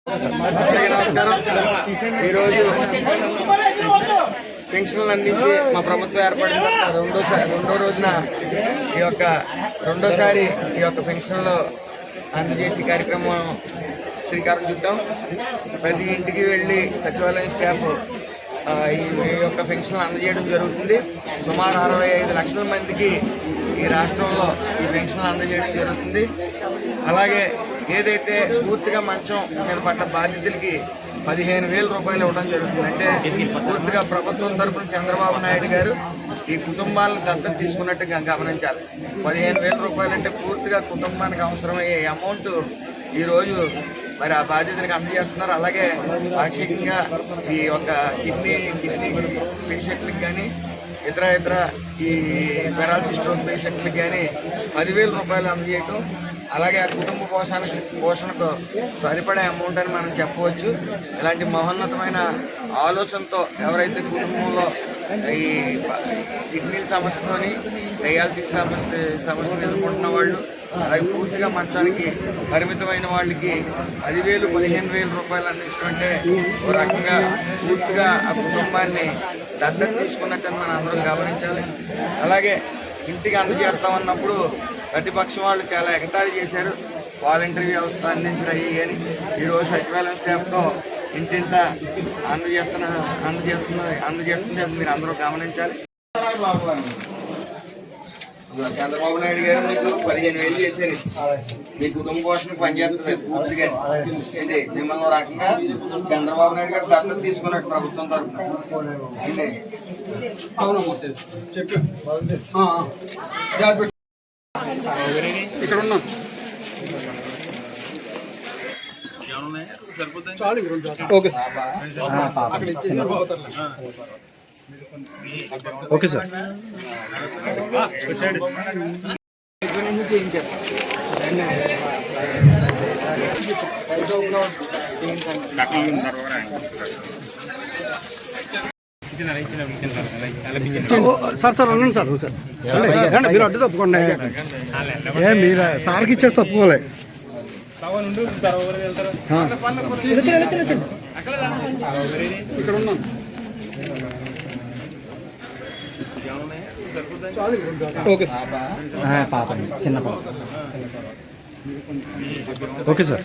నమస్కారం. ఈరోజు పెన్షన్లు అందించి మా ప్రభుత్వం ఏర్పడిన రెండో రోజున రెండోసారి ఈ యొక్క పెన్షన్లు అందజేసే కార్యక్రమం శ్రీకారం చుట్టాం. ప్రతి ఇంటికి వెళ్ళి సచివాలయం స్టాఫ్ ఈ యొక్క పెన్షన్లు అందజేయడం జరుగుతుంది. సుమారు 65 లక్షల మందికి ఈ రాష్ట్రంలో ఈ పెన్షన్లు అందజేయడం జరుగుతుంది. అలాగే ఏదైతే పూర్తిగా మంచం మీద పడ్డ బాధితులకి 15,000 రూపాయలు ఇవ్వడం జరుగుతుంది. అంటే పూర్తిగా ప్రభుత్వం తరఫున చంద్రబాబు నాయుడు గారు ఈ కుటుంబాలను దత్తత తీసుకున్నట్టుగా గమనించాలి. 15,000 రూపాయలు అంటే పూర్తిగా కుటుంబానికి అవసరమయ్యే అమౌంట్ ఈరోజు మరి ఆ బాధ్యతలకు అందజేస్తున్నారు. అలాగే పాక్షికంగా ఈ యొక్క కిడ్నీ పేషెంట్లకు కానీ ఇతర ఈ పెరాలసిస్ స్ట్రోక్ పేషెంట్లకు కానీ 10,000 రూపాయలు అందజేయటం, అలాగే ఆ కుటుంబ పోషణకు సరిపడే అమౌంట్ అని మనం చెప్పవచ్చు. ఇలాంటి మహోన్నతమైన ఆలోచనతో ఎవరైతే కుటుంబంలో ఈ కిడ్నీల సమస్యతోని డయాలసిస్ సమస్యను ఎదుర్కొంటున్న వాళ్ళు, అలాగే పూర్తిగా మంచానికి పరిమితమైన వాళ్ళకి 10,000, 15,000 రూపాయలు అందించడం అంటే ఒక రకంగా పూర్తిగా ఆ కుటుంబాన్ని దత్తత తీసుకున్నట్టు మనం అందరం గమనించాలి. అలాగే ఇంటికి అందజేస్తామన్నప్పుడు ప్రతిపక్షం వాళ్ళు చాలా ఎగతాళి చేశారు. వాలంటరీ వ్యవస్థ అందించినవి అని ఈరోజు సచివాలయం స్టాఫ్తో ఇంటింట అందజేస్తుంది. అది మీరు అందరూ గమనించాలి. చంద్రబాబు నాయుడు గారు మీకు 15,000 చేశారు. మీ కుటుంబ పోషణకు పనిచేస్తుంది పూర్తిగా. ఏంటి మిమ్మల్ని రకంగా చంద్రబాబు నాయుడు గారు దత్తత తీసుకున్నట్టు ప్రభుత్వం తరఫున అంటే అవునమ్మా తెలుసు చెప్పు. ఇక్కడ ఉన్నాం. Okay sir. Okay sir. Sir ఉండండి సార్. మీరు అడ్డు తప్పుకోండి. మీరు సార్కి ఇచ్చేసి తప్పుకోవాలి. ఇక్కడ ఉన్నాం. Okay sir. పాప చిన్న పాప. Okay sir.